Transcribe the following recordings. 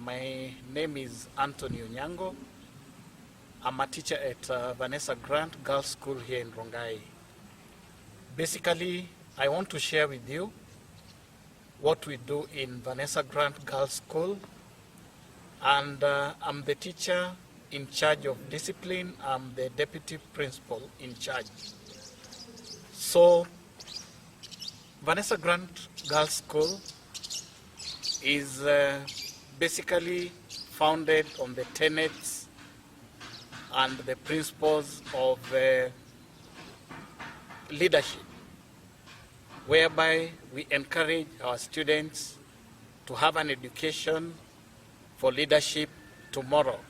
My name is Anthony Onyango. I'm a teacher at Vanessa Grant Girls School here in Rongai. Basically, I want to share with you what we do in Vanessa Grant Girls School. And I'm the teacher in charge of discipline. I'm the deputy principal in charge. So, Vanessa Grant Girls School is basically founded on the tenets and the principles of leadership, whereby we encourage our students to have an education for leadership tomorrow.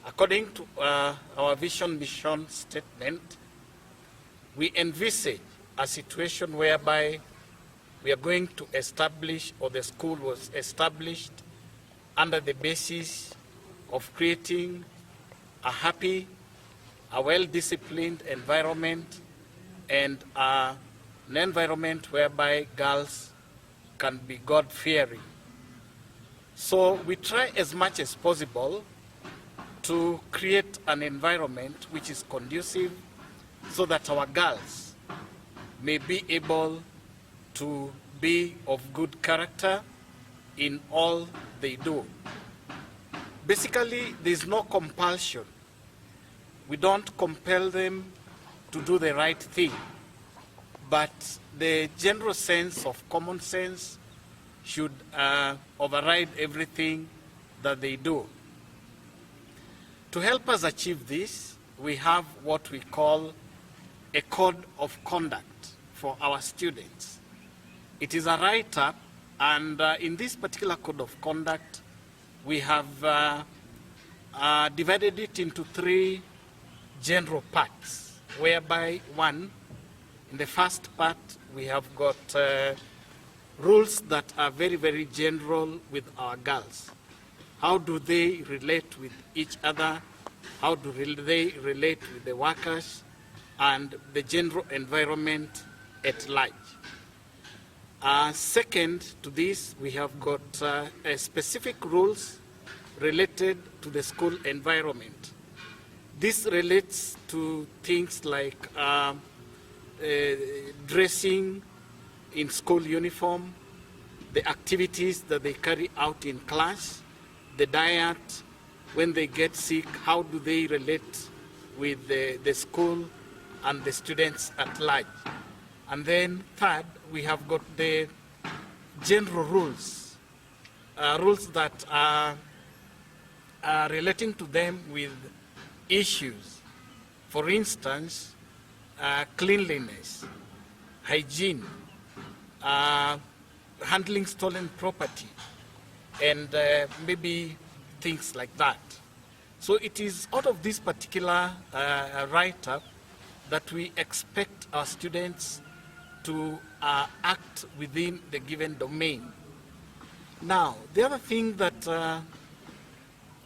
According to our vision mission statement, we envisage a situation whereby we are going to establish, or the school was established under the basis of creating a happy, a well-disciplined environment, and an environment whereby girls can be God-fearing. So we try as much as possible to create an environment which is conducive so that our girls may be able to be of good character in all they do. Basically, there's no compulsion. We don't compel them to do the right thing, but the general sense of common sense should override everything that they do. To help us achieve this, we have what we call a code of conduct for our students. It is a write-up, and in this particular code of conduct, we have divided it into 3 general parts, whereby one, in the first part, we have got rules that are very, very general with our girls. How do they relate with each other? How do they relate with the workers and the general environment at large? Second to this, we have got specific rules related to the school environment. This relates to things like dressing in school uniform, the activities that they carry out in class, the diet, when they get sick, how do they relate with the school and the students at large. And then third, we have got the general rules, rules that are relating to them with issues. For instance, cleanliness, hygiene, handling stolen property, and maybe things like that. So it is out of this particular write-up that we expect our students to act within the given domain. Now, the other thing that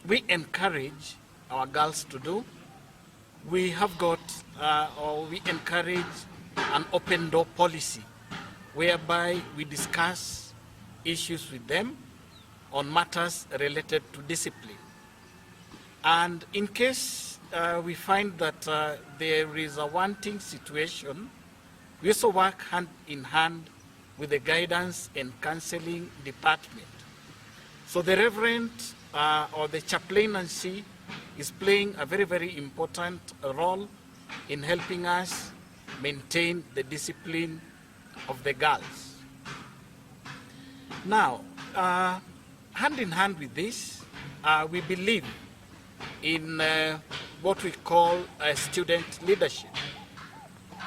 we encourage our girls to do, we have got, or we encourage an open door policy, whereby we discuss issues with them on matters related to discipline. And in case we find that there is a wanting situation, we also work hand in hand with the guidance and counseling department. So the Reverend or the chaplaincy is playing a very, very important role in helping us maintain the discipline of the girls. Now, hand in hand with this, we believe in what we call student leadership.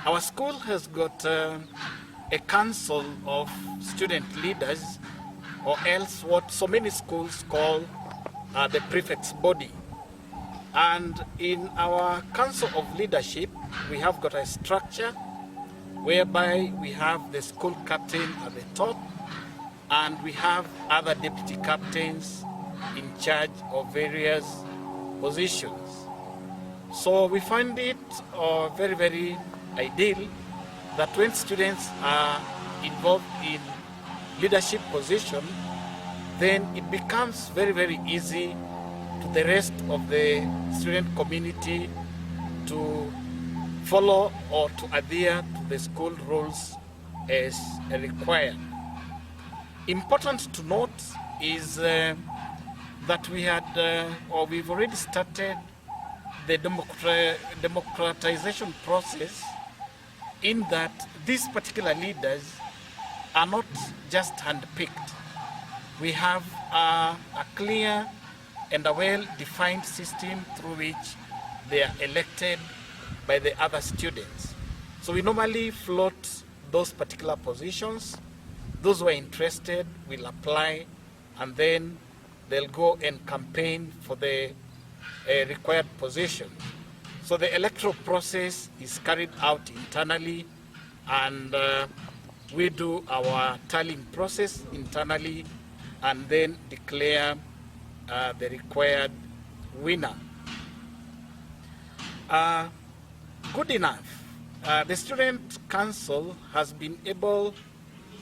Our school has got a council of student leaders, or else what so many schools call the prefect's body. And in our council of leadership, we have got a structure whereby we have the school captain at the top, and we have other deputy captains in charge of various positions. So we find it very, very ideal that when students are involved in leadership position, then it becomes very, very easy to the rest of the student community to follow or to adhere to the school rules as required. Important to note is that we've already started the democratization process, in that these particular leaders are not just handpicked. We have a clear and a well-defined system through which they are elected by the other students. So we normally float those particular positions. Those who are interested will apply, and then they'll go and campaign for the required position. So the electoral process is carried out internally, and we do our tallying process internally and then declare the required winner. Good enough. The Student Council has been able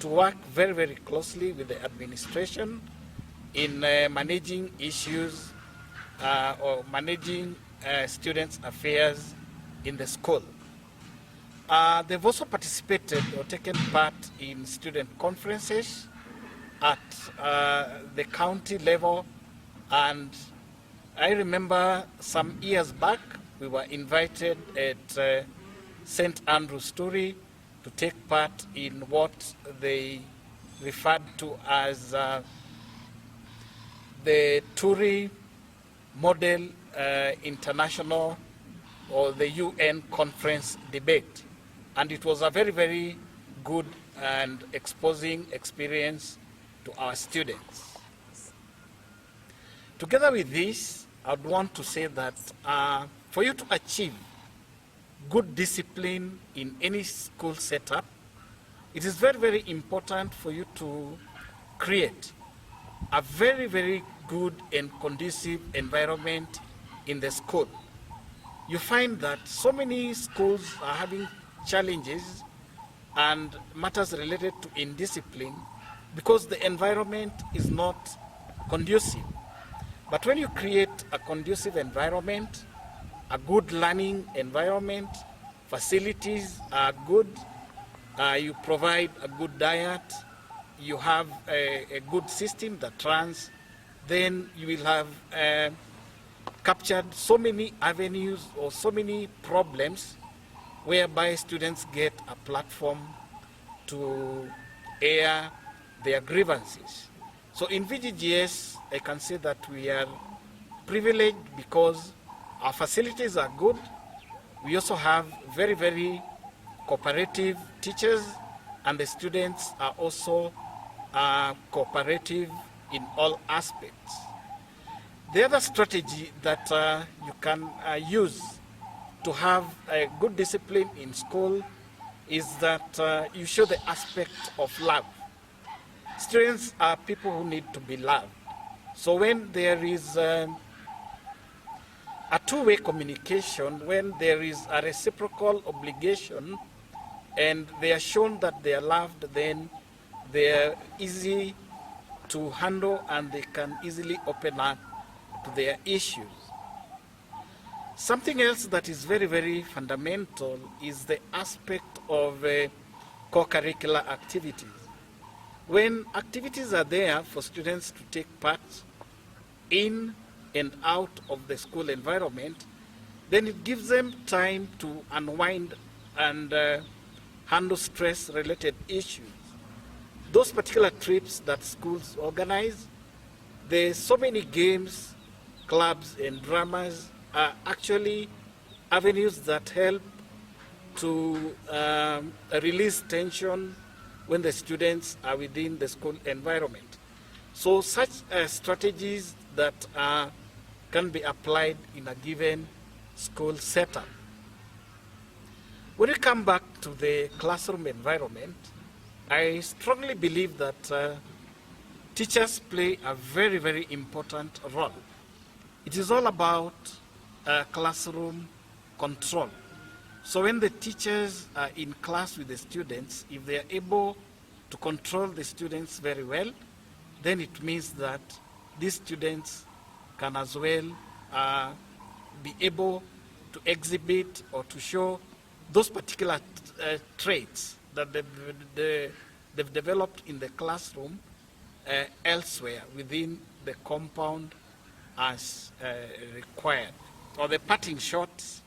to work very, very closely with the administration in managing issues or managing students' affairs in the school. They've also participated or taken part in student conferences at the county level, and I remember some years back we were invited at St. Andrew's Story to take part in what they referred to as the Turi Model International or the UN conference debate. And it was a very, very good and exposing experience to our students. Together with this, I would want to say that for you to achieve good discipline in any school setup, it is very, very important for you to create a very, very good and conducive environment in the school. You find that so many schools are having challenges and matters related to indiscipline because the environment is not conducive. But when you create a conducive environment, a good learning environment, facilities are good, you provide a good diet, you have a good system that runs, then you will have captured so many avenues or so many problems whereby students get a platform to air their grievances. So in VGGS, I can say that we are privileged because our facilities are good. We also have very, very cooperative teachers, and the students are also cooperative in all aspects. The other strategy that you can use to have a good discipline in school is that you show the aspect of love. Students are people who need to be loved. So when there is a two-way communication, when there is a reciprocal obligation and they are shown that they are loved, then they are easy to handle and they can easily open up to their issues. Something else that is very, very fundamental is the aspect of co-curricular activities. When activities are there for students to take part in and out of the school environment, then it gives them time to unwind and handle stress-related issues. Those particular trips that schools organize, there's so many games, clubs, and dramas are actually avenues that help to release tension when the students are within the school environment. So such strategies that can be applied in a given school setup. When we come back to the classroom environment, I strongly believe that teachers play a very, very important role. It is all about classroom control. So when the teachers are in class with the students, if they are able to control the students very well then it means that these students can as well be able to exhibit or to show those particular traits that they've developed in the classroom elsewhere within the compound as required. Or the parting shots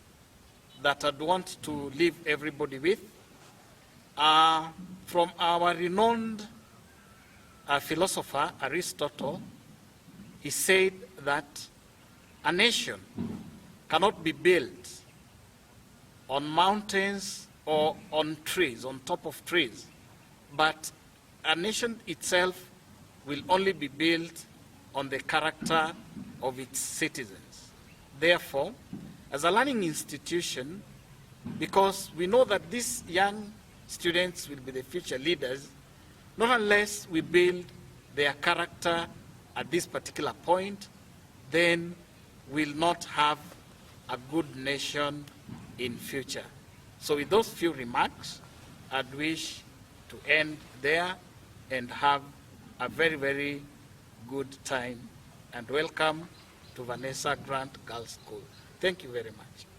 that I'd want to leave everybody with are from our renowned philosopher Aristotle. He said that a nation cannot be built on mountains or on trees, on top of trees, but a nation itself will only be built on the character of its citizens. Therefore, as a learning institution, because we know that these young students will be the future leaders, not unless we build their character at this particular point, then we'll not have a good nation in future. So with those few remarks, I'd wish to end there and have a very, very good time, and welcome to Vanessa Grant Girls School. Thank you very much.